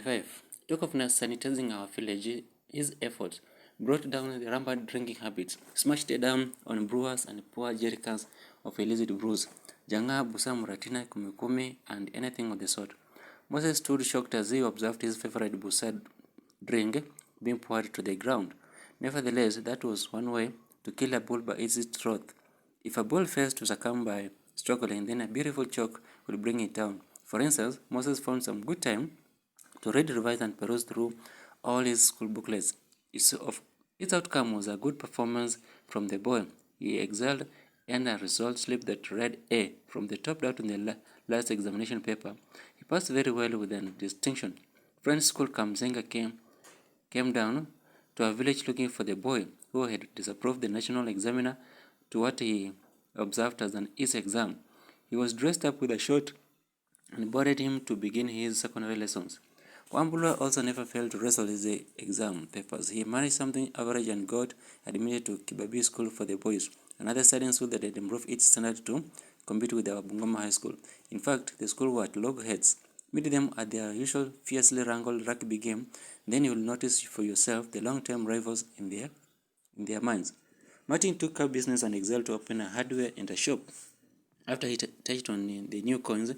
5. Talk of sanitizing our village, his efforts brought down the rampant drinking habits, smashed down on brewers and poor jerrycans of illicit brews, Janga, Busa, Muratina, Kumikumi, and anything of the sort. Moses stood shocked as he observed his favorite Busa drink being poured to the ground. Nevertheless, that was one way to kill a bull by its throat. If a bull fails to succumb by struggling, then a beautiful choke will bring it down. For instance, Moses found some good time to read, revise, and peruse through all his school booklets. Its outcome was a good performance from the boy. He excelled and a result slip that read A from the top down to the last examination paper. He passed very well with an distinction. Friends school Kamzenga came down to a village looking for the boy who had disapproved the national examiner to what he observed as an easy exam. He was dressed up with a shirt and boarded him to begin his secondary lessons. Wambula also never failed to wrestle his exam papers. He managed something average and got admitted to Kibabi School for the boys, another studying school that had improved its standard to compete with our Bungoma High School. In fact, the school were at loggerheads. Meet them at their usual fiercely wrangled rugby game, then you will notice for yourself the long-term rivals in their minds. Martin took up business and excelled to open a hardware and a shop. After he touched on the new coins,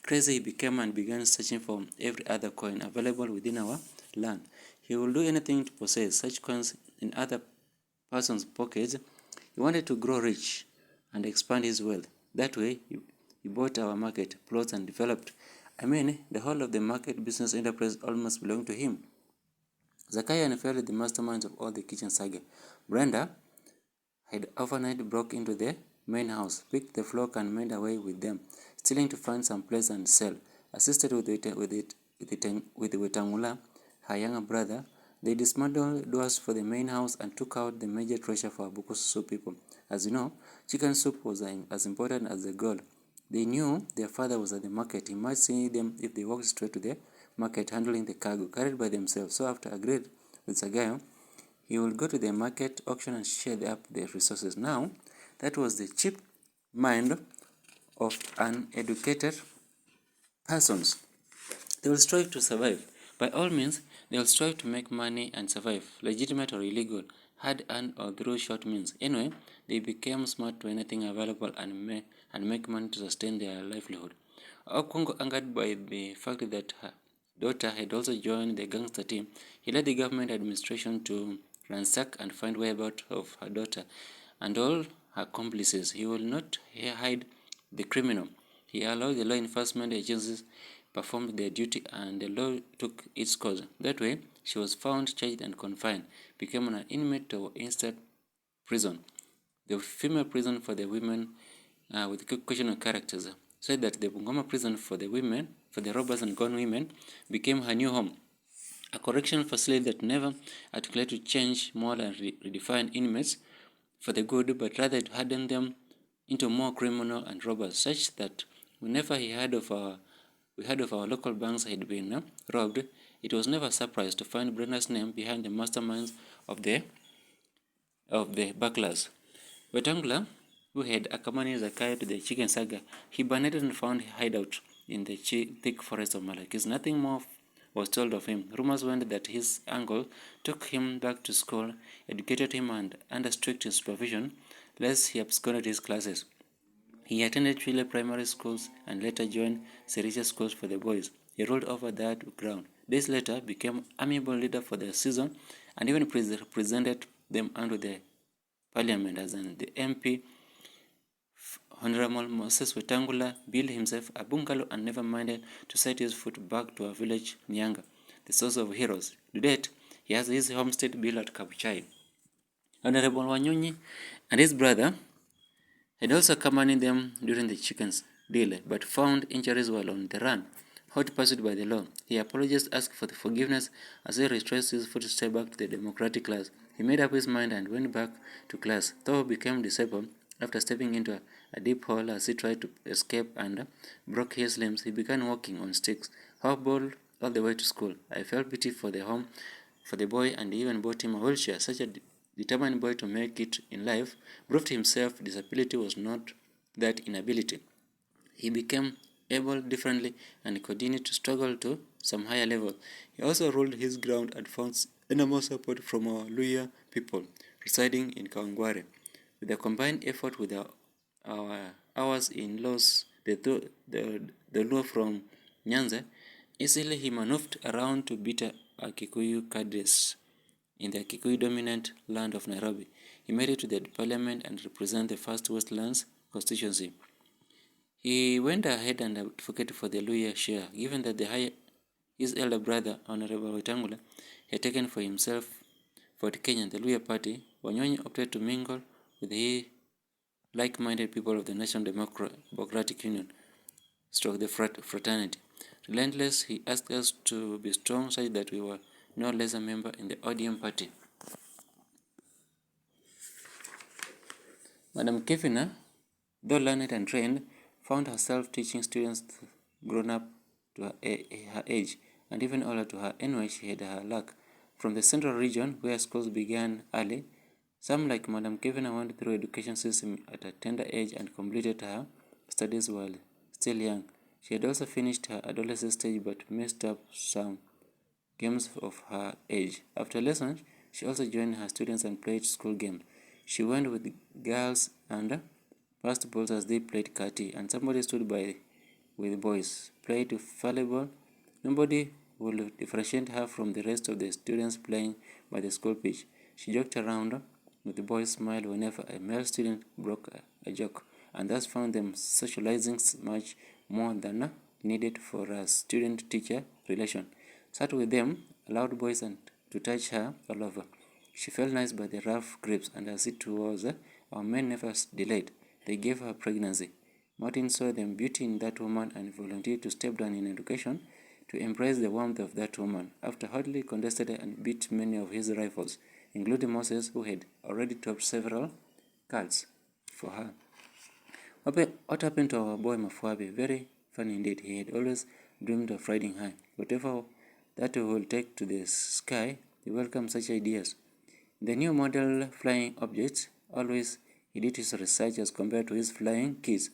crazy he became and began searching for every other coin available within our land. He would do anything to possess such coins in other person's pockets. He wanted to grow rich and expand his wealth. That way, he bought our market, plots, and developed. The whole of the market business enterprise almost belonged to him. Zachariah and felt the masterminds of all the kitchen saga. Brenda had overnight broke into the main house, picked the flock and made away with them, stealing to find some place and sell. Assisted with Wetangula, her younger brother, they dismantled doors for the main house and took out the major treasure for Abuko soup people. As you know, chicken soup was as important as the gold. They knew their father was at the market. He might see them if they walked straight to the market handling the cargo carried by themselves. So after agreed with Sagayo, he would go to the market auction and share up the resources. Now, that was the cheap mind of uneducated persons. They will strive to survive. By all means, they will strive to make money and survive, legitimate or illegal, hard-earned or through short means. Anyway, they became smart to anything available and make money to sustain their livelihood. Okongo, angered by the fact that her daughter had also joined the gangster team, he led the government administration to ransack and find whereabouts of her daughter and all her accomplices. He will not hide the criminal. He allowed the law enforcement agencies performed their duty and the law took its course. That way, she was found, charged and confined, became an inmate of instant prison. The female prison for the women with questionable characters said that the Bungoma prison for the women, for the robbers and gone women, became her new home. A correctional facility that never articulated to change more and redefine inmates for the good, but rather to harden them into more criminal and robbers, such that whenever we heard of our local banks had been robbed, it was never a surprise to find Brenda's name behind the masterminds of the burglars. Wetangula, who had accompanied Zachariah to the chicken saga, hibernated and found a hideout in the thick forest of Malakis. Nothing more was told of him. Rumors went that his uncle took him back to school, educated him and under strict supervision, lest he absconded his classes. He attended Chile primary schools and later joined Serisia schools for the boys. He ruled over that ground. Days later, became amiable leader for the season and even presented them under the parliament as the MP. Honorable Moses Wetangula built himself a bungalow and never minded to set his foot back to a village Nyanga, the source of heroes. To date, he has his homestead built at Kabuchai. Honorable Wanyonyi and his brother had also accompanied them during the chickens deal, but found injuries while on the run, hot pursued by the law. He apologized, asked for the forgiveness as he retraced his footsteps back to the democratic class. He made up his mind and went back to class, though became disabled after stepping into a deep hole as he tried to escape and broke his limbs. He began walking on sticks, hobbled all the way to school. I felt pity for the boy and even bought him a wheelchair. Such a determined boy to make it in life proved himself disability was not that inability. He became able differently and continued to struggle to some higher level. He also ruled his ground and found enormous support from our Luhya people residing in Kawangware. With a combined effort with ours in laws, the law from Nyanza, easily he maneuvered around to beat Kikuyu cadres in the Kikuyu-dominant land of Nairobi. He made it to the parliament and represented the first Westlands constituency. He went ahead and advocated for the Luhya share, given that his elder brother, Honorable Wetangula, had taken for himself Fort Kenya, the Luhya party. Wanyonyi opted to mingle with the like-minded people of the National Democratic Union, the fraternity. Relentless, he asked us to be strong such that we were no less a member in the ODM party. Madam Kifina, though learned and trained, found herself teaching students grown up to her age and even older to her. Anyway, she had her luck. From the central region, where schools began early, some like Madam Kifina went through education system at a tender age and completed her studies while still young. She had also finished her adolescent stage but messed up some games of her age. After lessons, she also joined her students and played school games. She went with girls and passed balls as they played kati, and somebody stood by with boys, played volleyball. Nobody would differentiate her from the rest of the students playing by the school pitch. She joked around with the boys' smile whenever a male student broke a joke, and thus found them socializing much more than needed for a student-teacher relation. Sat with them, allowed boys and to touch her all over. She felt nice by the rough grapes, and as it was, our men never delayed. They gave her pregnancy. Martin saw the beauty in that woman and volunteered to step down in education to embrace the warmth of that woman. After hotly contested and beat many of his rivals, including Moses, who had already topped several cards for her. What happened to our boy Mafuabi? Very funny indeed. He had always dreamed of riding high. Whatever that will take to the sky, he welcomed such ideas. The new model flying objects, always he did his research as compared to his flying kids.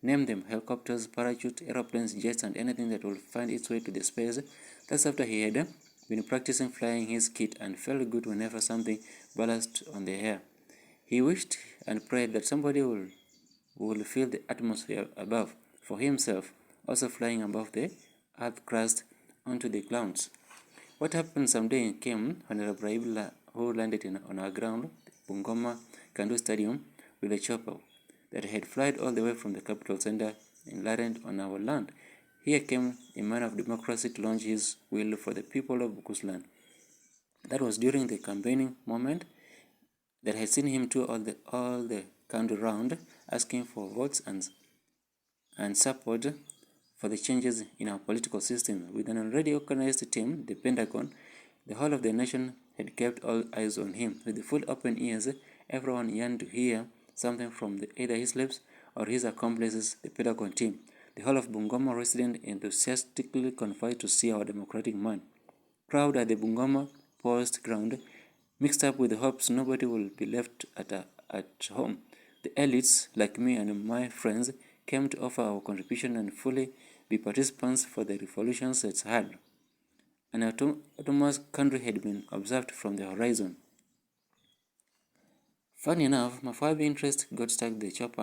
Name them helicopters, parachutes, aeroplanes, jets, and anything that will find its way to the space. That's after he had been practicing flying his kit and felt good whenever something balanced on the air. He wished and prayed that somebody will feel the atmosphere above for himself, also flying above the earth crust onto the clouds. What happened someday came when Rabraibla, who landed on our ground, Bungoma Kandu Stadium, with a chopper that had flown all the way from the capital center and landed on our land. Here came a man of democracy to launch his will for the people of Bukusland. That was during the campaigning moment that had seen him to all the country round, asking for votes and support for the changes in our political system. With an already organized team, the Pentagon, the whole of the nation had kept all eyes on him. With full open ears, everyone yearned to hear something from either his lips or his accomplices, the Pentagon team. The whole of Bungoma residents enthusiastically confined to see our democratic man. Crowd at the Bungoma post ground, mixed up with the hopes nobody will be left at home. The elites, like me and my friends, came to offer our contribution and fully be participants for the revolutions that's had. An autonomous country had been observed from the horizon. Funny enough, Mafabi's interest got stuck the chopper,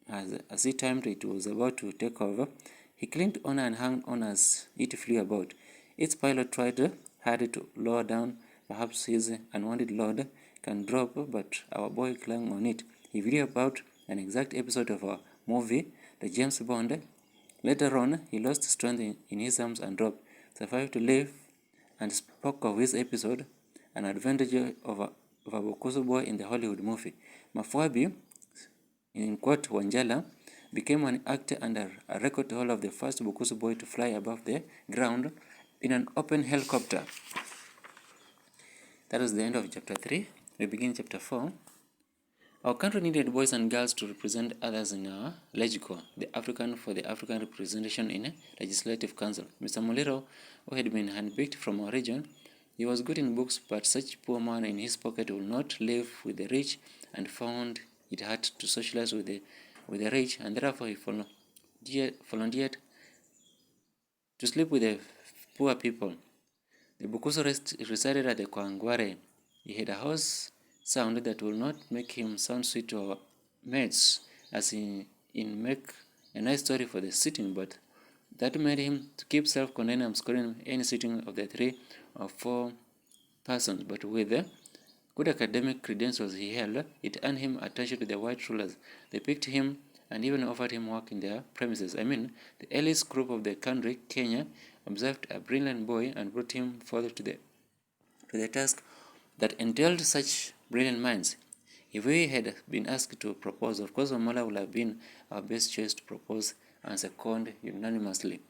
and as he timed it was about to take over, he clinged on and hung on as it flew about. Its pilot tried hard to lower down. Perhaps his unwanted load can drop, but our boy clung on it. He video about an exact episode of our movie, The James Bond. Later on, he lost strength in his arms and dropped, survived to live, and spoke of his episode, an advantage of a Bokusu boy in the Hollywood movie. Mafuabi, in quote Wanjala, became an actor and a record holder of the first Bokusu boy to fly above the ground in an open helicopter. That was the end of chapter 3. We begin chapter 4. Our country needed boys and girls to represent others in our LegCo, the African for the African representation in a legislative council. Mr. Muliro, who had been handpicked from our region, he was good in books, but such poor man in his pocket would not live with the rich and found it hard to socialize with the rich, and therefore he volunteered to sleep with the poor people. The Bukusu resided at the Kwangware. He had a hoarse sound that will not make him sound sweet to our mates, as in make a nice story for the sitting, but that made him to keep self-contained and scoring any sitting of the 3 or 4 persons. But with the good academic credentials he held, it earned him attention to the white rulers. They picked him and even offered him work in their premises. The elite group of the country, Kenya, observed a brilliant boy and brought him further to the task that entailed such brilliant minds. If we had been asked to propose, of course Omala would have been our best choice to propose and second unanimously.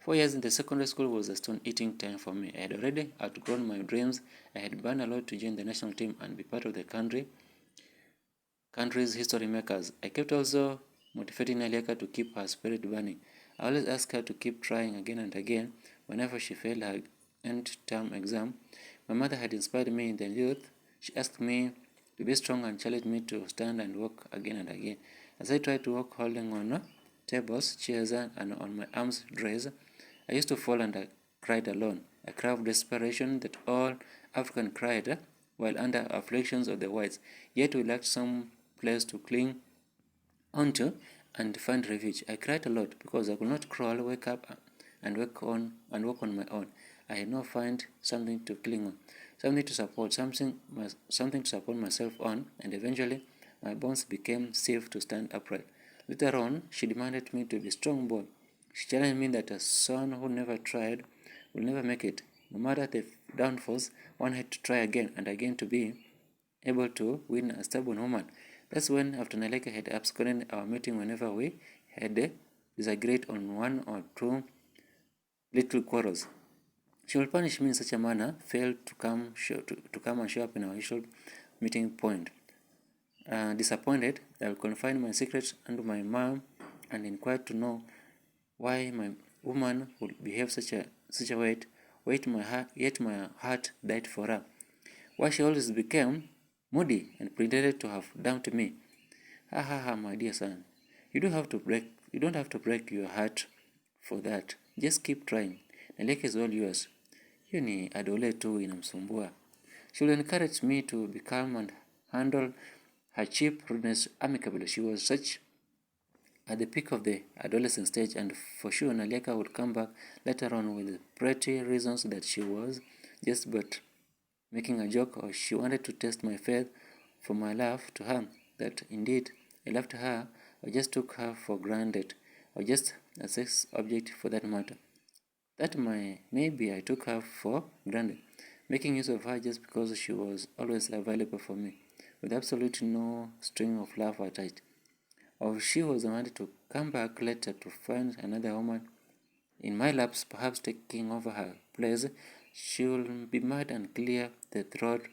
4 years in the secondary school was a stone-eating time for me. I had already outgrown my dreams. I had burned a lot to join the national team and be part of the country's history makers. I kept also motivating Naliaka to keep her spirit burning. I always asked her to keep trying again and again whenever she failed her end-term exam. My mother had inspired me in the youth. She asked me to be strong and challenged me to stand and walk again and again. As I tried to walk holding on tables, chairs, and on my arms raised, I used to fall and I cried alone, a cry of desperation that all Africans cried while under afflictions of the whites. Yet we lacked some place to cling onto and find refuge. I cried a lot because I could not crawl, wake up, and walk on my own. I had not found something to cling on, something to support myself on, and eventually my bones became stiff to stand upright. Later on, she demanded me to be a strong boy. She challenged me that a son who never tried will never make it. No matter the downfalls, one had to try again and again to be able to win a stubborn woman. That's when, after Naleka had absconded our meeting whenever we had disagreed on 1 or 2 little quarrels, she will punish me in such a manner, fail to come and show up in our usual meeting point. Disappointed, I will confine my secrets unto my mom and inquire to know why my woman would behave such a way, yet my heart died for her. Why she always became moody and pretended to have dumped me. Ha ha ha, my dear son. You don't have to break your heart for that. Just keep trying. Naleka is all yours. Hiyo ni adole tu inamsumbua. She will encourage me to be calm and handle her cheap rudeness amicably. She was such at the peak of the adolescent stage, and for sure Naliaka would come back later on with pretty reasons that she was just but making a joke, or she wanted to test my faith for my love to her, that indeed I loved her, or just took her for granted, or just a sex object for that matter. That maybe I took her for granted, making use of her just because she was always available for me, with absolutely no string of love attached. Or she was wanted to come back later to find another woman in my laps, perhaps taking over her place. She will be mad and clear the throat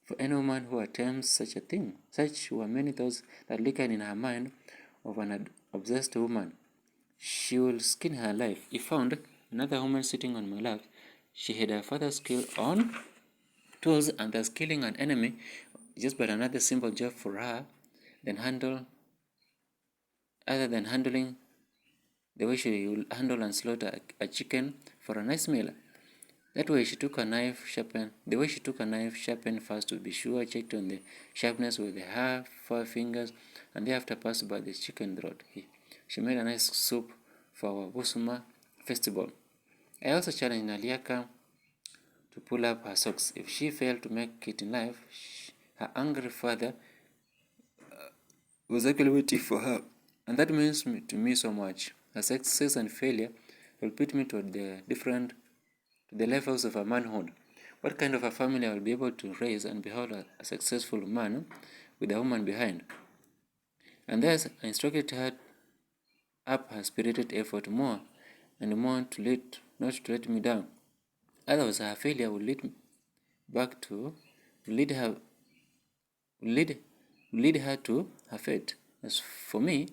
for any woman who attempts such a thing. Such were many thoughts that lingered in her mind of an obsessed woman. She will skin her life. If found another woman sitting on my lap, she had her father's skill on tools, and thus killing an enemy just but another simple job for her other than handling the way she will handle and slaughter a chicken for a nice meal. The way she took a knife sharpened first to be sure, checked on the sharpness with her 4 fingers, and thereafter passed by the chicken throat. She made a nice soup for our Busuma festival. I also challenged Naliaka to pull up her socks. If she failed to make it in life, her angry father was actually waiting for her. And that means to me so much. Her success and failure will put me to the levels of a manhood. What kind of a family I will be able to raise and behold a successful man with a woman behind. And thus I instructed her up her spirited effort more and more not to let me down. Otherwise her failure will lead her to her fate. As for me,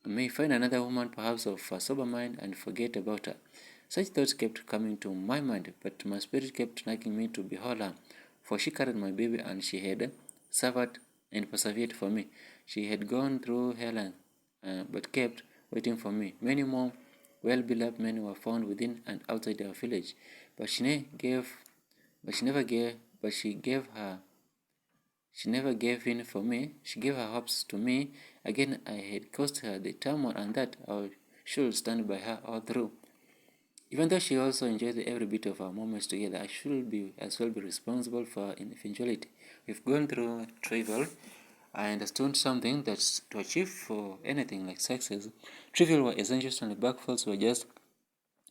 I may find another woman perhaps of a sober mind and forget about her. Such thoughts kept coming to my mind, but my spirit kept nagging me to behold her, for she carried my baby and she had suffered and persevered for me. She had gone through hell but kept waiting for me. Many more well-beloved men were found within and outside our village, but she never gave in for me. She gave her hopes to me. Again, I had caused her the turmoil, and that I should stand by her all through. Even though she also enjoyed every bit of our moments together, I should be as well be responsible for her eventuality. We've gone through trivial. I understood something that's to achieve for anything like success. Trivial were essentials and the backfalls were just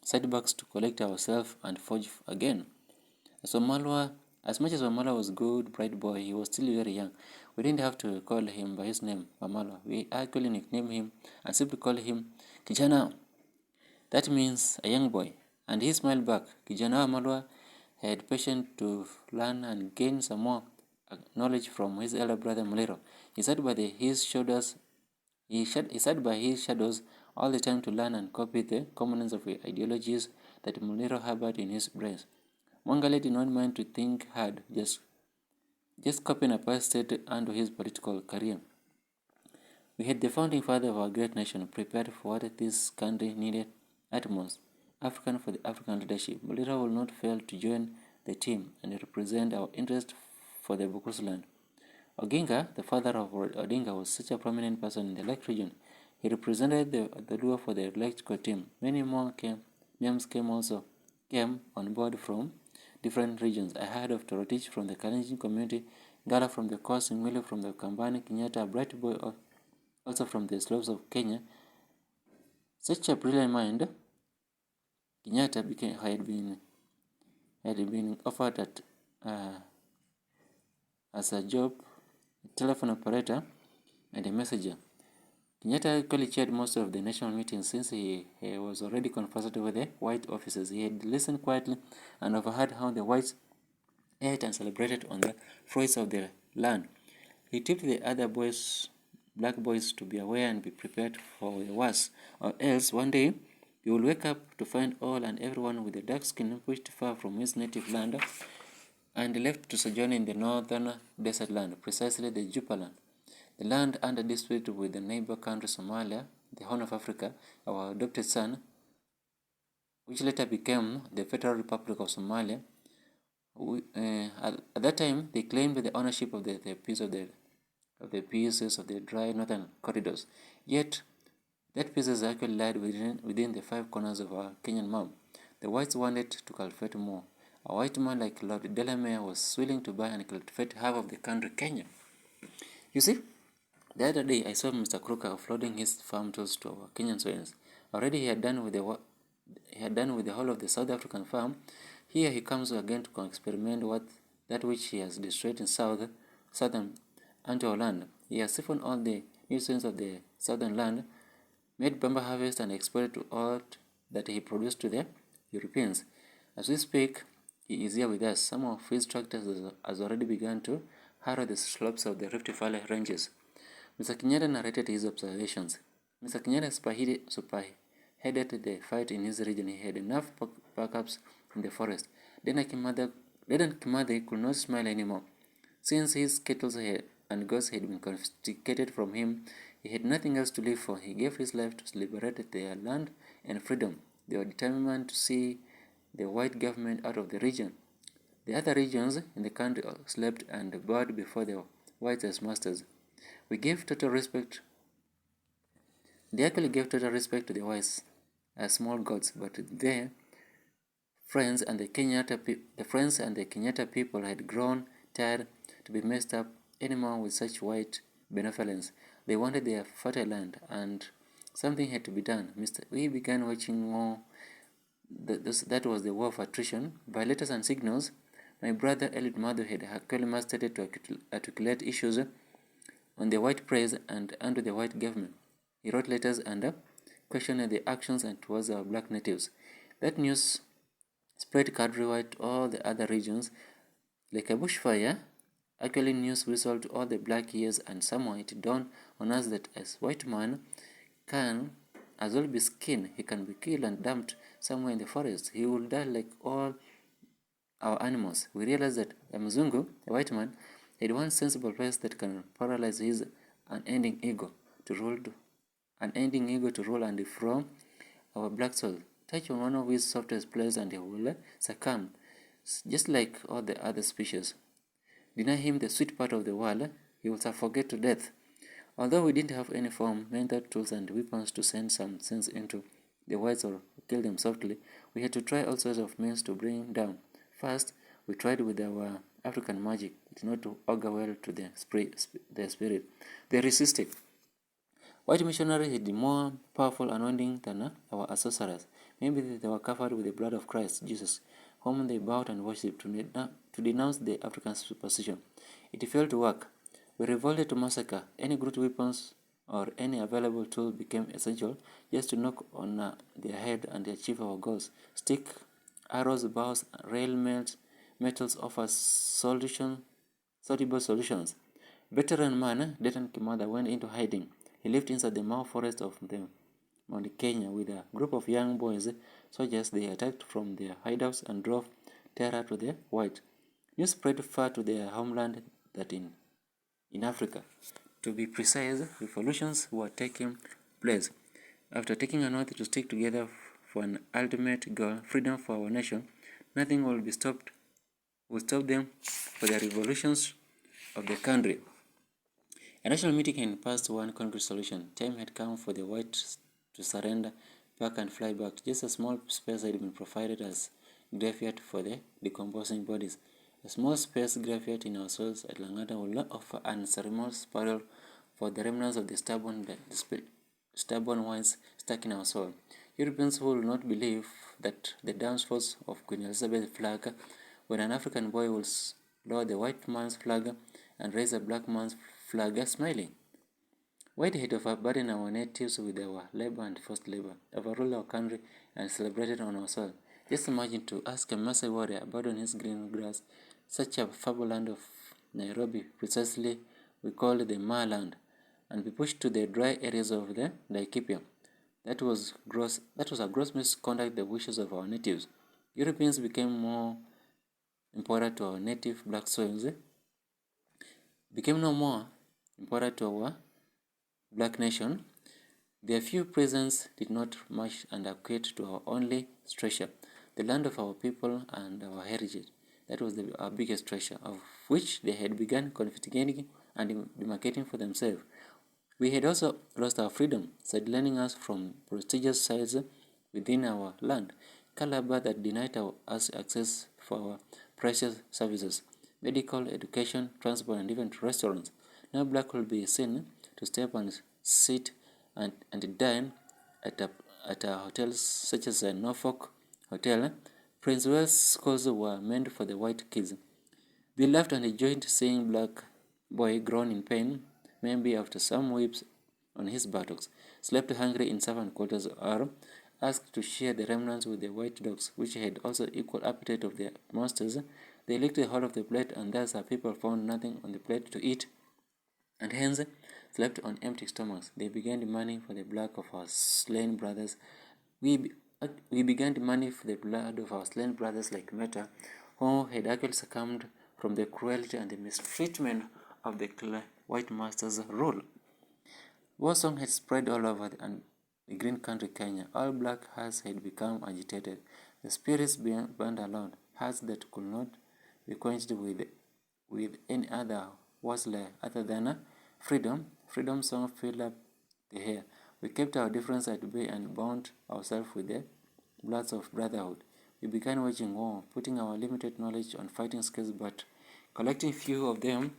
setbacks to collect ourselves and forge again. So Malwa, as much as Wamalwa was good, bright boy, he was still very young. We didn't have to call him by his name, Wamalwa. We actually nicknamed him and simply called him Kijana. That means a young boy. And he smiled back. Kijana Wamalwa had patience to learn and gain some more knowledge from his elder brother Muliro. He sat by his shoulders. He sat by his shadows all the time to learn and copy the components of ideologies that Muliro harbored in his brain. Mwangali did not mind to think hard, just copying and pasted onto his political career. We had the founding father of our great nation prepared for what this country needed at most, African for the African leadership. Muliro will not fail to join the team and represent our interest for the Bukusu land. Oginga, the father of Odinga, was such a prominent person in the Lake region. He represented the Luo for the electrical team. Many more names came on board from different regions. I heard of Torotich from the Kalenjin community, Gala from the coast, Milo from the Kambani, Kenyatta, a bright boy also from the slopes of Kenya. Such a brilliant mind, Kenyatta had been offered as a job, a telephone operator and a messenger. Kenyatta actually chaired most of the national meetings since he was already conversant with the white officers. He had listened quietly and overheard how the whites ate and celebrated on the fruits of their land. He tipped the other black boys to be aware and be prepared for the worst, or else one day you will wake up to find all and everyone with a dark skin pushed far from his native land and left to sojourn in the northern desert land, precisely the Jubaland. The land under dispute with the neighbor country Somalia, the Horn of Africa, our adopted son, which later became the Federal Republic of Somalia. At that time, they claimed the ownership of the pieces of the dry northern corridors. Yet, that pieces actually lied within the five corners of our Kenyan map. The whites wanted to cultivate more. A white man like Lord Delamere was willing to buy and cultivate half of the country, Kenya. You see, the other day I saw Mr. Croker offloading his farm tools to our Kenyan soils. Already he had done with the whole of the South African farm. Here he comes again to experiment that which he has destroyed in southern onto our land. He has siphoned all the nutrients of the southern land, made bumper harvest and exported to all that he produced to the Europeans. As we speak, he is here with us. Some of his tractors has already begun to harrow the slopes of the Rift Valley ranges. Mr. Kenyatta narrated his observations. Mr. Kenyatta spearheaded the fight in his region. He had enough backups from the forest. Then Kimathi could not smile anymore. Since his cattle and goats had been confiscated from him, he had nothing else to live for. He gave his life to liberate their land and freedom. They were determined to see the white government out of the region. The other regions in the country slept and bowed before the whites as masters. They actually gave total respect to the whites as small gods, but their friends and the Kenyatta people had grown tired to be messed up anymore with such white benevolence. They wanted their fertile land, and something had to be done. We began watching war. That was the war of attrition. By letters and signals, my brother Eliud Madu had actually mastered to articulate issues on the white praise and under the white government. He wrote letters and questioned the actions and towards our black natives. That news spread countrywide to all the other regions like a bushfire. Actually, news whistled to all the black ears, and somehow it dawned on us that as white man can as well be skinned, he can be killed and dumped somewhere in the forest. He will die like all our animals. We realized that a Mzungu, a white man, had one sensible place that can paralyze his unending ego to rule and from our black soul. Touch on one of his softest places and he will succumb, just like all the other species. Deny him the sweet part of the world, he will suffocate to death. Although we didn't have any form, mental tools and weapons to send some sense into the whites or kill them softly, we had to try all sorts of means to bring him down. First, we tried with our African magic. It did not augur well to the spirit. They resisted. White missionaries had more powerful anointing than our sorcerers. Maybe they were covered with the blood of Christ Jesus, whom they bowed and worshipped to denounce the African superstition. It failed to work. We revolted to massacre. Any good weapons or any available tool became essential just to knock on their head and achieve our goals. Stick, arrows, bows, rail metals offer soluble solutions. Veteran man, Detan Kimada, went into hiding. He lived inside the Mau forest of Mount Kenya with a group of young boys, soldiers. They attacked from their hideouts and drove terror to the white. News spread far to their homeland that in Africa. To be precise, revolutions were taking place. After taking an oath to stick together for an ultimate goal, freedom for our nation, nothing will stop them for the revolutions of the country. A national meeting had passed one concrete solution. Time had come for the whites to surrender, pack and fly back. Just a small space had been provided as graveyard for the decomposing bodies. A small space graveyard in our souls at Langata will offer unceremonious burial for the remnants of the stubborn ones stuck in our soul. Europeans will not believe that the downfall of Queen Elizabeth's flag when an African boy will lower the white man's flag and raise a black man's flag smiling. White had overburdened our natives with our labor and forced labor, overruled our country and celebrated on our soil. Just imagine to ask a Maasai warrior abandon his green grass, such a fable land of Nairobi, precisely we call the Maaland, and be pushed to the dry areas of the Laikipia. That was a gross misconduct the wishes of our natives. Europeans became more important to our native black soils, became no more important to our black nation. Their few presents did not match and equate to our only treasure, the land of our people and our heritage. That was our biggest treasure, of which they had begun confiscating and demarcating for themselves. We had also lost our freedom, sidelining us from prestigious sites within our land, Calabar that denied us access for our precious services, medical, education, transport, and even restaurants. Now black will be seen to step and sit and dine at a hotels such as a Norfolk Hotel. Prince Wales schools were meant for the white kids. They laughed and enjoyed seeing black boy groan in pain, maybe after some whips on his buttocks, slept hungry in servant quarters, or asked to share the remnants with the white dogs, which had also equal appetite of their masters. They licked the whole of the plate, and thus our people found nothing on the plate to eat, and hence slept on empty stomachs. They began demanding for the blood of our slain brothers. We began demanding for the blood of our slain brothers like Meta, who had actually succumbed from the cruelty and the mistreatment of the white master's rule. War song had spread all over the green country Kenya. All black hearts had become agitated. The spirits burned alone, hearts that could not be quenched with any other words other than freedom. Freedom song filled up the air. We kept our difference at bay and bound ourselves with the bloods of brotherhood. We began waging war, putting our limited knowledge on fighting skills, but collecting few of them,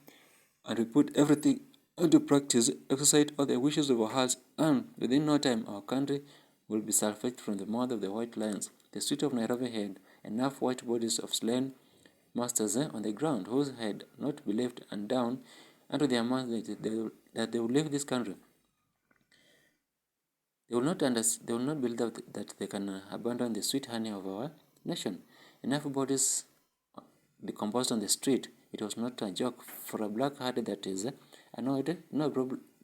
and we put everything into practice, exercised all the wishes of our hearts, and within no time our country will be salvaged from the mouth of the white lions. The street of Nairobi had enough white bodies of slain masters on the ground who had not believed and down unto their minds that they would leave this country. They will not believe that they can abandon the sweet honey of our nation. Enough bodies decomposed on the street. It was not a joke for a black heart that is annoyed. No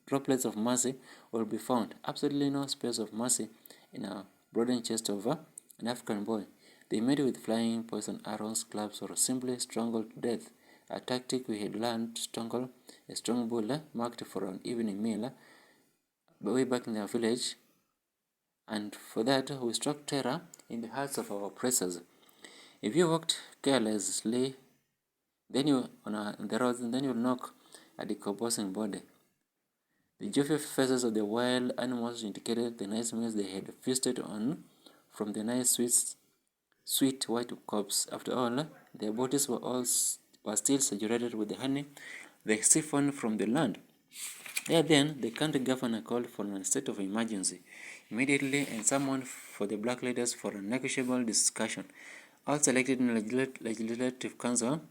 droplets of mercy will be found. Absolutely no space of mercy in a broadened chest of an African boy. They made with flying poison arrows, clubs, or simply strangled to death. A tactic we had learned to strangle a strong bull marked for an evening meal way back in our village. and for that we struck terror in the hearts of our oppressors. If you walked carelessly, then you on the roads, and then you'll knock a decomposing body. The jovial faces of the wild animals indicated the nice meals they had feasted on from the nice sweet white corpse. After all, their bodies were still saturated with the honey they siphoned from the land. There then, the county governor called for a state of emergency immediately and summoned for the black leaders for a negotiable discussion. All selected in legislative council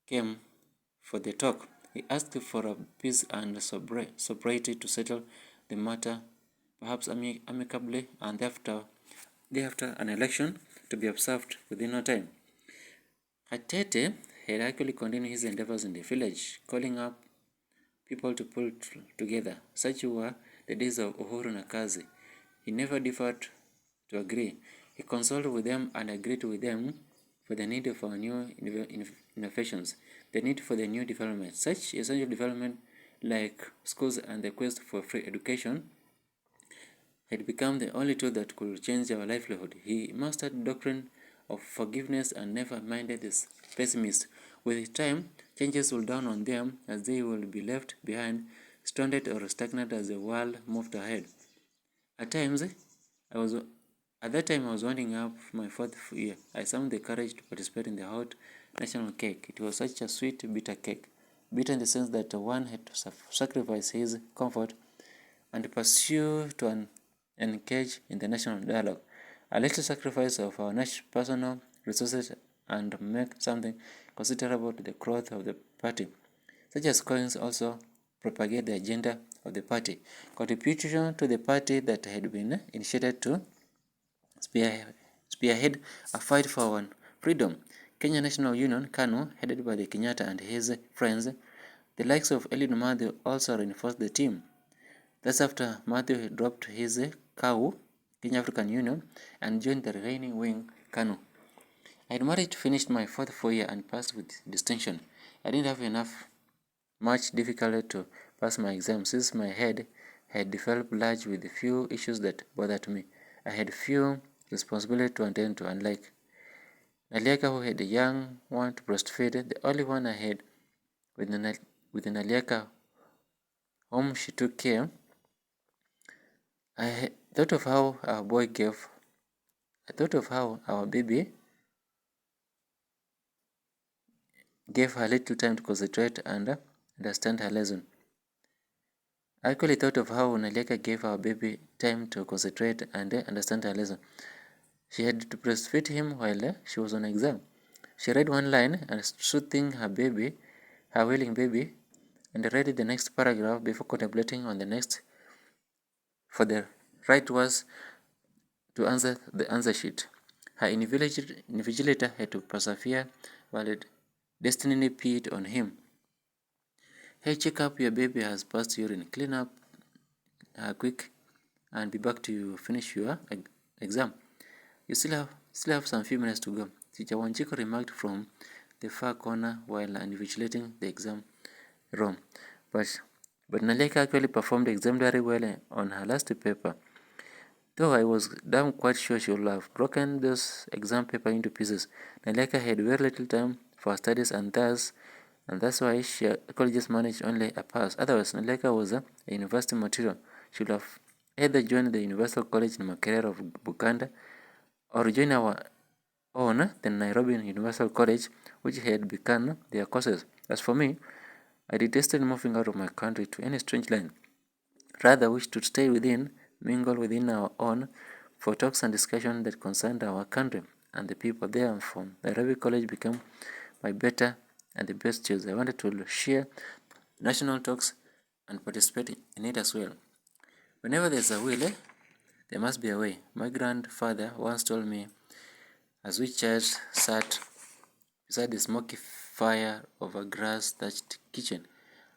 came for the talk. He asked for a peace and sobriety to settle the matter, perhaps amicably, and thereafter an election to be observed within no time. Atete had actually continued his endeavors in the village, calling up people to pull together. Such were the days of Uhuru na Kazi. He never differed to agree. He consulted with them and agreed with them for the need for new innovations, the need for the new development. Such essential development like schools and the quest for free education had become the only tool that could change our livelihood. He mastered the doctrine of forgiveness and never minded the pessimists. With time, changes will dawn on them as they will be left behind, stranded or stagnant as the world moved ahead. At that time I was winding up my fourth year. I summoned the courage to participate in the hot national cake. It was such a sweet, bitter cake. Bitter in the sense that one had to sacrifice his comfort and pursue to engage in the national dialogue. A little sacrifice of our personal resources and make something considerable to the growth of the party. Such as coins also propagate the agenda of the party. Contribution to the party that had been initiated to spearhead a fight for freedom. Kenya National Union, KANU, headed by the Kenyatta and his friends, the likes of Eliud Matthew also reinforced the team. Thus after Matthew had dropped his KAU, Kenya African Union, and joined the reigning wing, KANU. I had managed to finish my fourth 4 year and passed with distinction. I didn't have much difficulty to pass my exam since my head had developed large with the few issues that bothered me. I had few responsibility to attend to, unlike Naliaka, who had a young one to breastfeed. The only one I had with Naliaka, whom she took care. I thought of how our baby gave her little time to concentrate and understand her lesson. I actually thought of how Naliaka gave our baby time to concentrate and understand her lesson. She had to breastfeed him while she was on exam. She read one line and soothing her willing baby, and read the next paragraph before contemplating on the next, for the right was to answer the answer sheet. Her invigilator had to persevere while destiny peed on him. Hey, check up, your baby has passed urine. Clean up quick and be back to finish your exam. You still have some few minutes to go. Teacher Wanjiko remarked from the far corner while invigilating the exam room. But Naleka actually performed the exam very well on her last paper. Though I was damn quite sure she would have broken this exam paper into pieces, Naleka had very little time for studies and that's why she actually just managed only a pass. Otherwise, Naleka was a university material. She would have either joined the Universal College in Makerere of Buganda or join our own, the Nairobi Universal College, which had begun their courses. As for me, I detested moving out of my country to any strange land. Rather wished to stay mingle within our own, for talks and discussions that concerned our country and the people there. From Nairobi College became my better and the best choice. I wanted to share national talks and participate in it as well. Whenever there's a will, there must be a way. My grandfather once told me as we chat sat beside the smoky fire of a grass-thatched kitchen.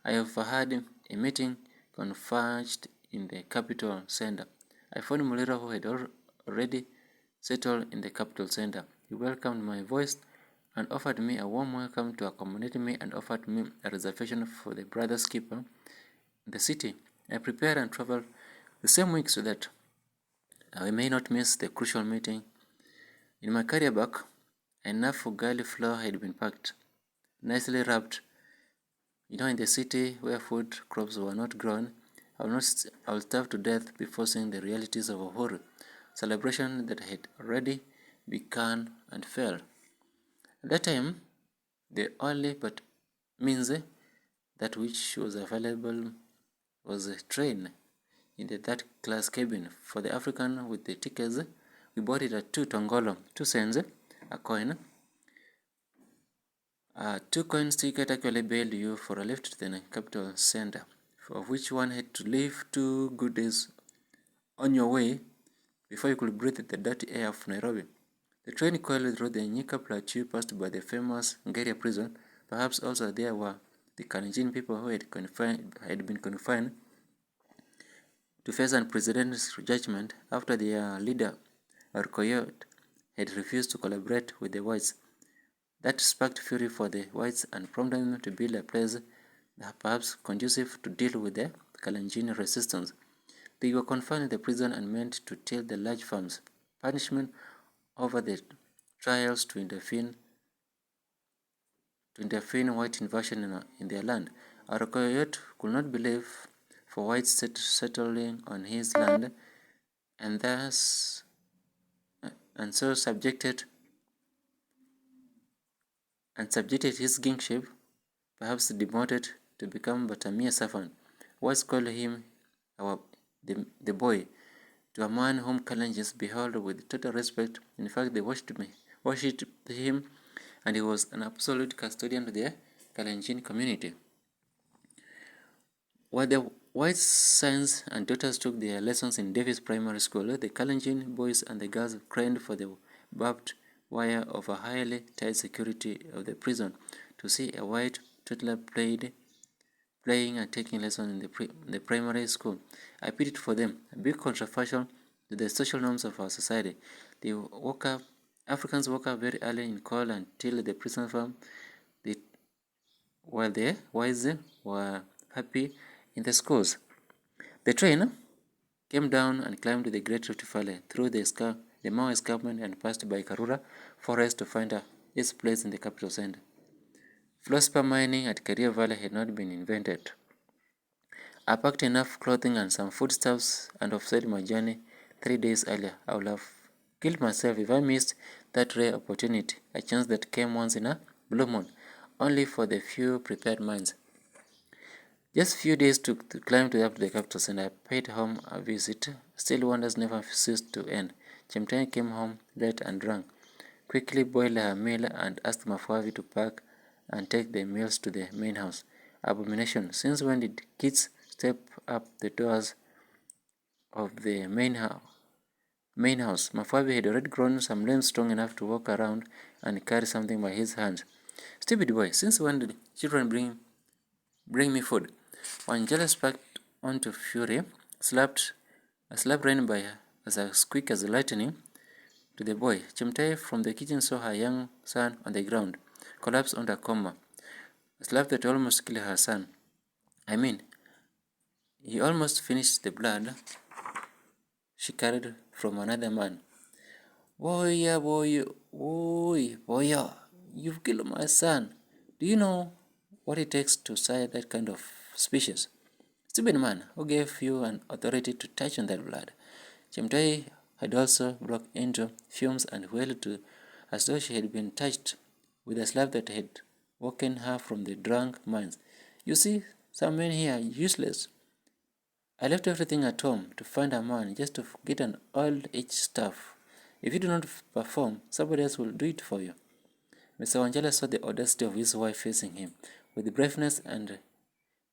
I overheard a meeting converged in the capital center. I found Mulira, who had already settled in the capital center. He welcomed my voice and offered me a warm welcome to accommodate me and offered me a reservation for the brother's keeper in the city. I prepared and traveled the same week so that We may not miss the crucial meeting. In my carrier bag, enough ugali flour had been packed, nicely wrapped. In the city where food crops were not grown, I will starve to death before seeing the realities of uhuru, celebration that had already begun and failed. At that time, the only but means that which was available was a train in the third class cabin. For the African with the tickets, we bought it at 2 tongolo, 2 cents a coin. 2 coins ticket actually bailed you for a lift to the capital center, of which one had to live 2 good days on your way before you could breathe the dirty air of Nairobi. The train coiled through the Nyika plateau passed by the famous Ngeria prison. Perhaps also there were the Kalenjin people who had been confined to face unprecedented judgment after their leader, Arkoyot, had refused to collaborate with the whites. That sparked fury for the whites and prompted them to build a place perhaps conducive to deal with the Kalenjin resistance. They were confined in the prison and meant to till the large farms. Punishment over the trials to intervene white invasion in their land. Arkoyot could not believe for whites settling on his land and so subjected his kingship, perhaps demoted to become but a mere servant. Whites called him the boy, to a man whom Kalenjins beheld with total respect. In fact, they worshipped him, and he was an absolute custodian to the Kalenjin community. While the white sons and daughters took their lessons in Davis Primary School, the Kalenjin boys and the girls craned for the barbed wire of a highly tight security of the prison to see a white toddler playing and taking lessons in the primary school. I pitied for them, a bit controversial to the social norms of our society. Africans woke up very early in cold until the prison farm, while the whites were happy in the schools. The train came down and climbed the Great Rift Valley through the Mau escarpment and passed by Karura Forest to find its place in the capital center. Fluorspar mining at Keria Valley had not been invented. I packed enough clothing and some foodstuffs and offset my journey 3 days earlier. I would have killed myself if I missed that rare opportunity, a chance that came once in a blue moon, only for the few prepared minds. Just few days took to climb up to the capital center. I paid home a visit. Still wonders never ceased to end. Chemtai came home late and drunk, quickly boiled her meal and asked Mafwavi to pack and take the meals to the main house. Abomination. Since when did kids step up the doors of the main house? Mafwavi had already grown some limbs strong enough to walk around and carry something by his hands. Stupid boy, since when did children bring me food? Angela sparked onto fury, a slap rain by as quick as lightning to the boy. Chemtai from the kitchen saw her young son on the ground, collapsed onto a coma. A slap that almost killed her son. I mean, he almost finished the blood she carried from another man. Boya, you've killed my son. Do you know what it takes to sire that kind of species? Stupid man, who gave you an authority to touch on that blood? Chemtai had also broke into fumes and wailed as though she had been touched with a slap that had woken her from the drunk minds. You see, some men here are useless. I left everything at home to find a man just to get an old age stuff. If you do not perform, somebody else will do it for you. Mr. Wanjala saw the audacity of his wife facing him, with braveness and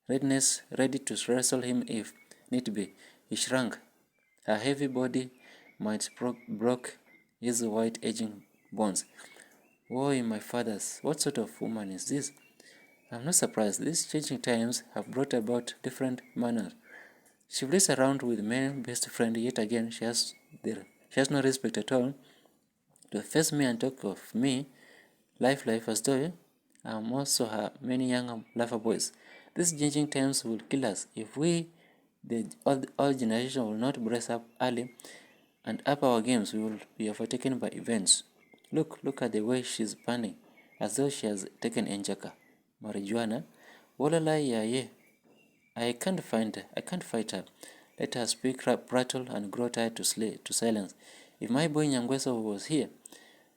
readiness, ready to wrestle him if need be. He shrank. Her heavy body might broke his white aging bones. Why, my fathers, what sort of woman is this? I'm not surprised. These changing times have brought about different manners. She flees around with my best friend, yet again she has no respect at all to face me and talk of me, life as though I'm also her many young lover boys. These changing times will kill us if we, the old generation, will not brace up early and up our games we will be overtaken by events. Look at the way she's panning, as though she has taken Enjaka. Marijuana. Walalai ya ye. I can't fight her. Let her speak, prattle, and grow tired to silence. If my boy Nyangweso was here,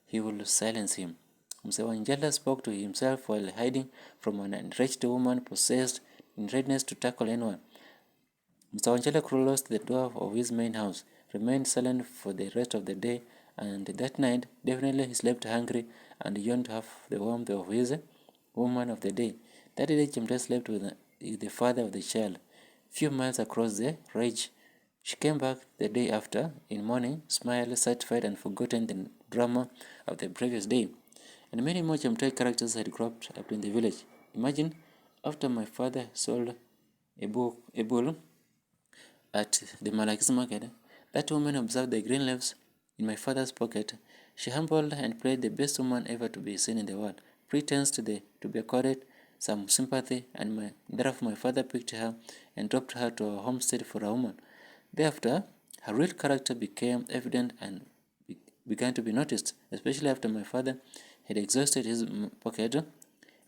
he would silence him. Msewanjala spoke to himself while hiding from an enraged woman possessed in readiness to tackle anyone. Mr. Wanjala closed the door of his main house, remained silent for the rest of the day, and that night definitely he slept hungry and yawned half the warmth of his woman of the day. That day Chimta slept with the father of the child, few miles across the ridge. She came back the day after, in morning, smiled, satisfied, and forgotten the drama of the previous day. And many more Chimtai characters had cropped up in the village. Imagine, after my father sold a bull at the Malakis market, that woman observed the green leaves in my father's pocket. She humbled and played the best woman ever to be seen in the world, pretense to be accorded some sympathy, and therefore my father picked her and dropped her to our homestead for a woman. Thereafter, her real character became evident and began to be noticed, especially after my father had exhausted his pocket,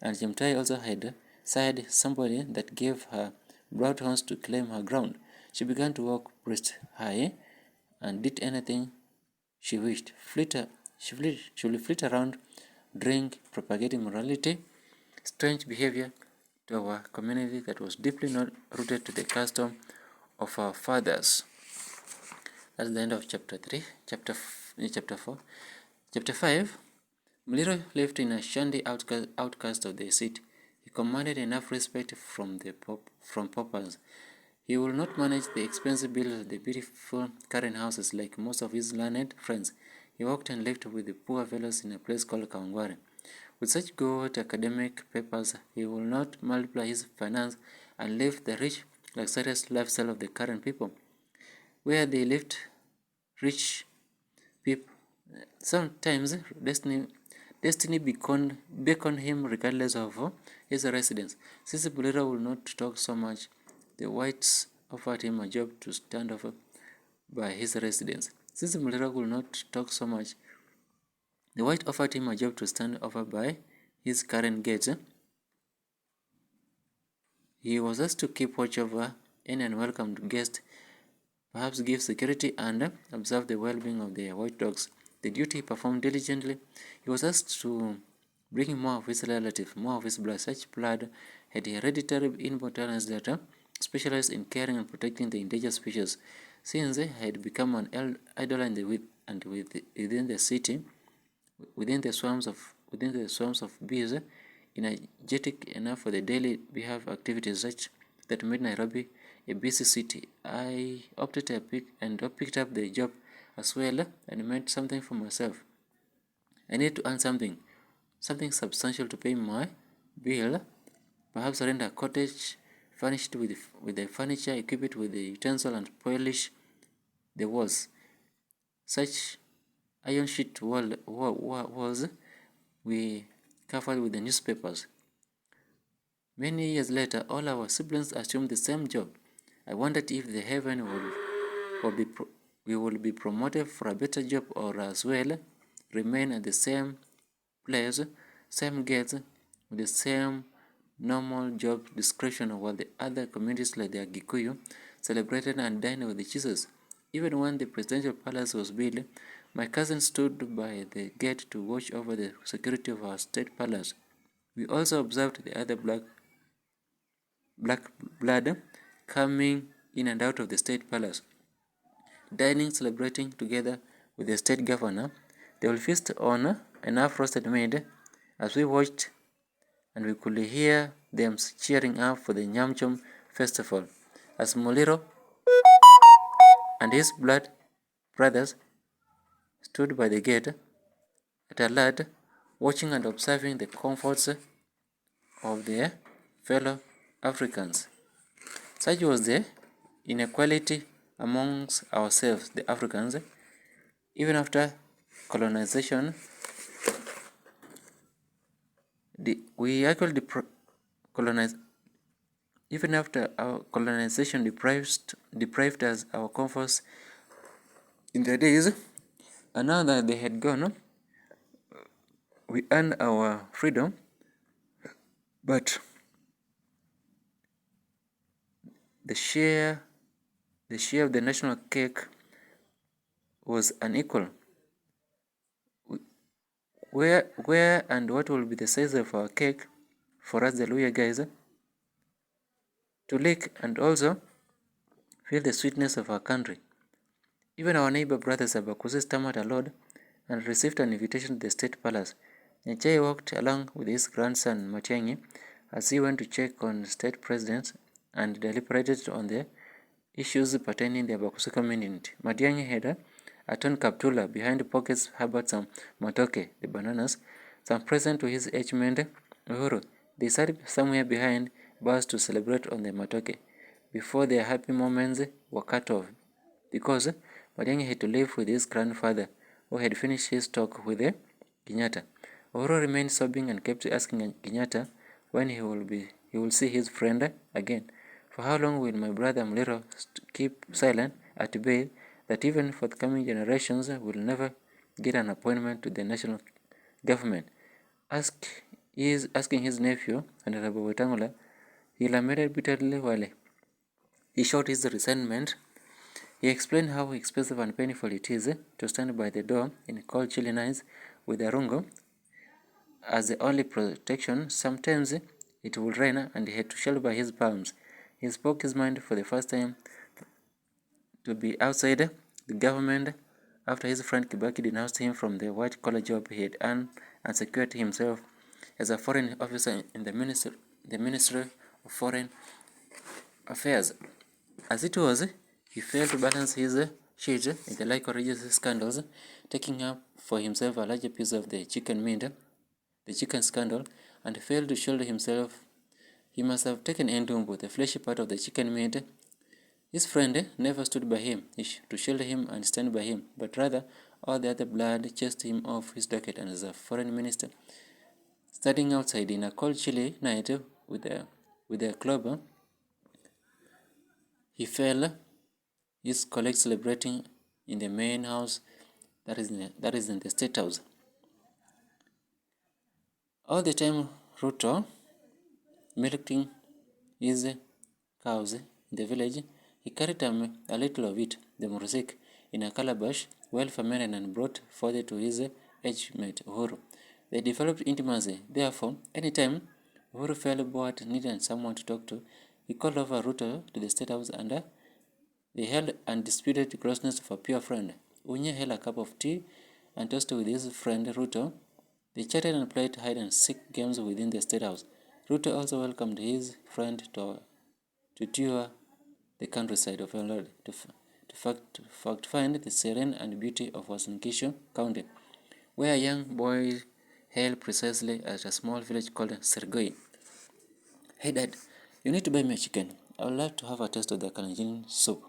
and Jemtai also had sired somebody that gave her bloodhounds to claim her ground. She began to walk breast high and did anything she wished. She would flit around, drink, propagating morality, strange behavior to our community that was deeply not rooted to the custom of our fathers. That's the end of chapter 3. Chapter 4. Chapter 5. Muliro lived in a shandy outcast of the city. He commanded enough respect from paupers. He would not manage the expensive build of the beautiful Karen houses like most of his learned friends. He worked and lived with the poor fellows in a place called Kawangware. With such good academic papers, he will not multiply his finance and live the rich, luxurious lifestyle of the current people, where they lived rich people. Sometimes destiny beckoned him regardless of his residence. Since Bulera will not talk so much, the whites offered him a job to stand over by his residence. Since Bulera will not talk so much, the white offered him a job to stand over by his current gates. He was asked to keep watch over any unwelcome guest, perhaps give security and observe the well-being of the white dogs. The duty he performed diligently. He was asked to bring more of his relatives, more of his blood. Such blood had hereditary inborn that specialized in caring and protecting the endangered species. Since he had become an idol within the city, within the swarms of bees, energetic enough for the daily behalf activities such that made Nairobi a busy city. I picked up the job as well and made something for myself. I need to earn something substantial to pay my bill. Perhaps rent a cottage, furnished with the furniture, equip it with the utensil, and polish the walls. Such iron sheet walls we covered with the newspapers. Many years later, all our siblings assumed the same job. I wondered if the heaven we will be promoted for a better job, or as well remain at the same place, same gates, with the same normal job description, while the other communities like the Gikuyu celebrated and dined with Jesus. Even when the presidential palace was built, my cousin stood by the gate to watch over the security of our state palace. We also observed the other black blood coming in and out of the state palace, dining, celebrating together with the state governor. They will feast on enough roasted meat. As we watched, and we could hear them cheering up for the nyamchom festival. As Moliro and his blood brothers stood by the gate at alert, watching and observing the comforts of their fellow Africans. Such was the inequality amongst ourselves, the Africans. Even after colonization, even after our colonization deprived us our comforts, in their days, and now that they had gone, we earned our freedom, but the share of the national cake was unequal. Where and what will be the size of our cake for us the Luya guys to lick and also feel the sweetness of our country? Even our neighbor brothers Abakusi stammered aloud and received an invitation to the state palace. Nyachai walked along with his grandson Matiang'i as he went to check on state presidents and deliberated on the issues pertaining to the Abakusi community. Matiang'i had a torn kaptula behind pockets harbored some matoke, the bananas, some present to his age-mate Uhuru. They sat somewhere behind bars to celebrate on the matoke before their happy moments were cut off because Matiang'i had to live with his grandfather who had finished his talk with Kenyatta. Uhuru remained sobbing and kept asking Kenyatta when he will see his friend again. For how long will my brother Muliro keep silent at bay that even forthcoming generations will never get an appointment to the national government? Asking his nephew, Honorable Wetangula, he lamented bitterly while he showed his resentment. He explained how expensive and painful it is to stand by the door in cold chilly nights with a rungo as the only protection. Sometimes it would rain and he had to shelter by his palms. He spoke his mind for the first time to be outside the government after his friend Kibaki denounced him from the white-collar job he had earned and secured himself as a foreign officer in the Ministry of Foreign Affairs. As it was, he failed to balance his sheet in the like religious scandals, taking up for himself a larger piece of the chicken meat, the chicken scandal, and failed to shield himself. He must have taken Endumbu, the fleshy part of the chicken meat. His friend never stood by him to shield him and stand by him, but rather all the other blood chased him off his docket and as a foreign minister. Standing outside in a cold, chilly night with a club, he fell his colleagues celebrating in the main house that is in the state house. All the time Ruto milking his cows in the village, he carried a little of it, the mursik, in a calabash, well fermented and brought forth to his age-mate Uhuru. They developed intimacy. Therefore, anytime Uhuru felt bored, needed someone to talk to, he called over Ruto to the state house and they held undisputed closeness of a pure friend. Unye held a cup of tea and toasted with his friend Ruto. They chatted and played hide-and-seek games within the state house. Ruto also welcomed his friend to tour the countryside of Eldoret to find the serene and beauty of Uasin Gishu County, where a young boy hailed precisely at a small village called Sirgoi. Hey Dad, you need to buy me a chicken. I would like to have a taste of the Kalenjin soup.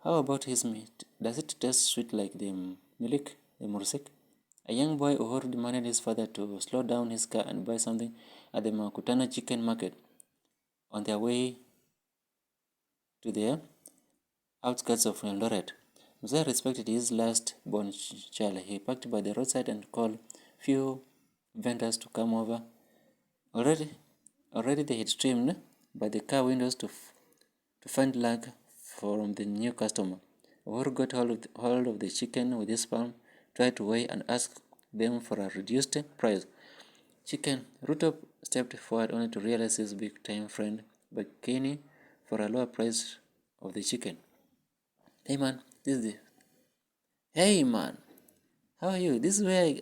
How about his meat? Does it taste sweet like the milk, the mursik? A young boy Uhuru demanded his father to slow down his car and buy something at the Makutana chicken market on their way to the outskirts of Eldoret. Mzee respected his last-born child. He parked by the roadside and called few vendors to come over. Already they had streamed by the car windows to find luck from the new customer. Uhuru got hold of the chicken with his palm, tried to weigh and ask them for a reduced price. Chicken. Ruto stepped forward only to realize his big-time friend begging for a lower price of the chicken. Hey man, Hey man, how are you? This is where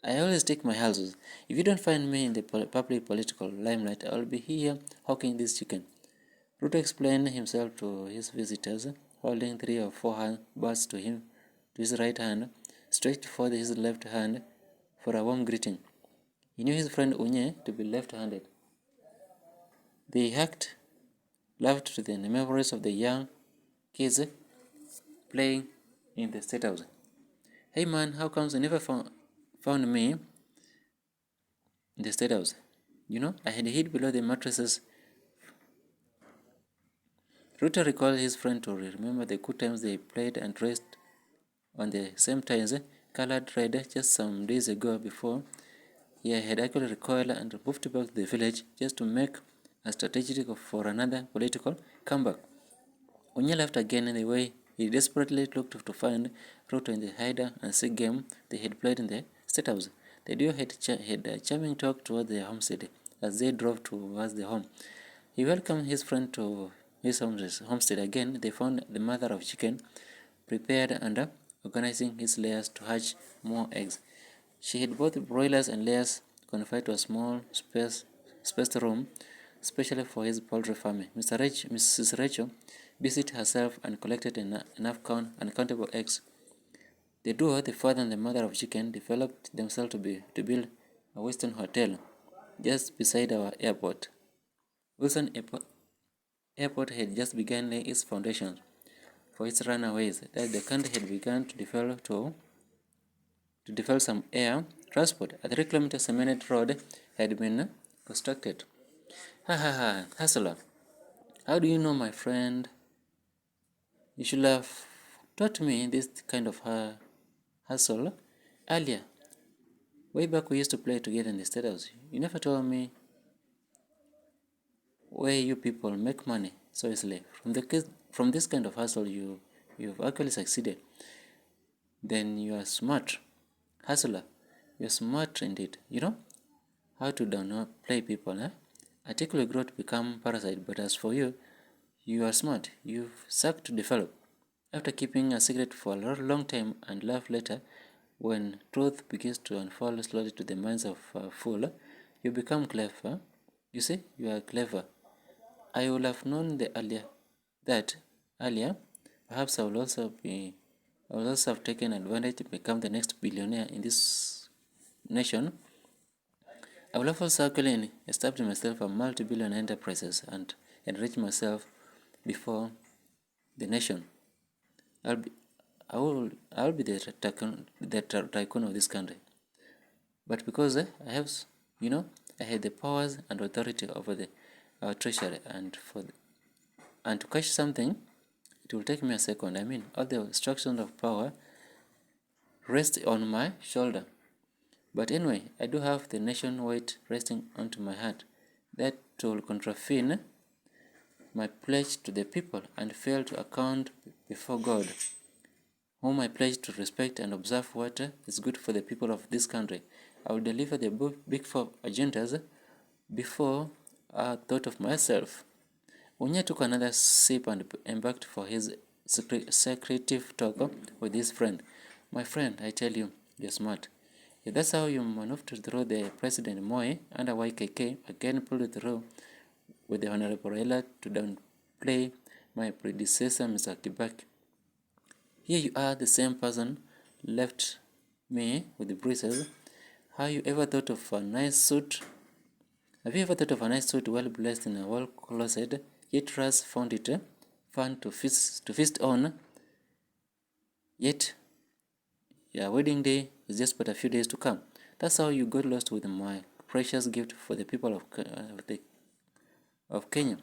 I always take my houses. If you don't find me in the public political limelight, I will be here hawking this chicken. Ruto explained himself to his visitors, holding 3 or 4 birds to his right hand, stretched forth his left hand for a warm greeting. He knew his friend Unye to be left-handed. They laughed to the memories of the young kids playing in the state house. Hey man, how comes you never found me in the state house? You know, I had hid below the mattresses. Ruto recalled his friend to remember the good times they played and raced on the same tires, colored red, just some days ago before he had actually recoiled and moved back to the village just to make a strategy for another political comeback. Unya left again in the way he desperately looked to find Ruto in the hide and seek game they had played in the statehouse. The duo had a charming talk toward the homestead as they drove towards the home. He welcomed his friend to his homestead again. They found the mother of chicken prepared and organizing his layers to hatch more eggs. She had both broilers and layers confined to a small spaced room, especially for his poultry farming. Mrs. Rachel busied herself and collected enough uncountable eggs. The duo, the father and the mother of chicken, developed themselves to build a Western hotel just beside our airport. Wilson Airport had just begun laying its foundations for its runaways that the country had begun to develop some air transport. A 3-kilometer cement road had been constructed. Hustler. How do you know, my friend? You should have taught me this kind of hustle earlier. Way back we used to play together in the state house. You never told me where you people make money so easily. From this kind of hustle, you've actually succeeded. Then you are smart. Hustler, you're smart indeed. You know how to downplay people, eh? A tickle will grow to become parasite, but as for you, you are smart. You've sucked to develop. After keeping a secret for a long time and laugh later, when truth begins to unfold slowly to the minds of a fool, you become clever. You see, you are clever. I would have known that earlier. Perhaps I will also have taken advantage to become the next billionaire in this nation. I will also actually establish myself a multi-billion enterprises and enrich myself before the nation. I'll be the tycoon of this country. But because I have, I had the powers and authority over our treasury, and to catch something, it will take me a second. I mean, all the instructions of power rest on my shoulder. But anyway, I do have the nation weight resting onto my heart. That will contravene my pledge to the people and fail to account before God, whom I pledge to respect and observe what is good for the people of this country. I will deliver the big four agendas before I thought of myself. Unya took another sip and embarked for his secretive talk with his friend. My friend, I tell you, you're smart. If that's how you maneuvered through the President Moi under YKK, again pulled through with the Honorable Raila to downplay my predecessor, Mr. Kibaki. Here you are, the same person left me with the bruises. Have you ever thought of a nice suit? Well blessed in a wall closet, yet Ras found it fun to feast on? Yet your wedding day is just but a few days to come. That's how you got lost with my precious gift for the people of Kenya.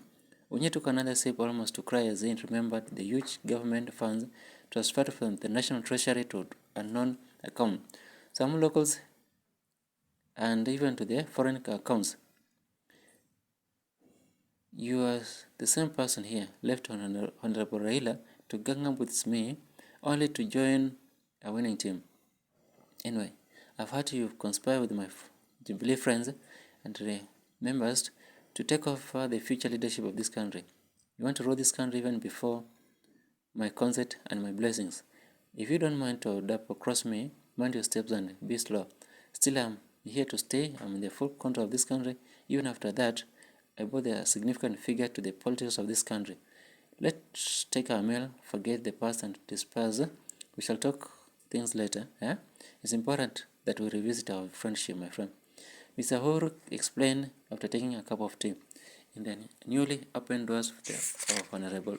Onye took another sip almost to cry as he remembered the huge government funds transferred from the national treasury to a non-account, some locals, and even to their foreign accounts. You are the same person here, left Honorable Raila to gang up with me, only to join a winning team. Anyway, I've heard you conspire with my Jubilee friends and members to take over the future leadership of this country. You want to rule this country even before my consent and my blessings. If you don't mind to double cross me, mind your steps and be slow. Still, I'm here to stay. I'm in the full control of this country. Even after that, I brought a significant figure to the politics of this country. Let's take our meal, forget the past and disperse. We shall talk things later. Eh? It's important that we revisit our friendship, my friend. Mr. Uhuru explained after taking a cup of tea in the newly opened doors of Honorable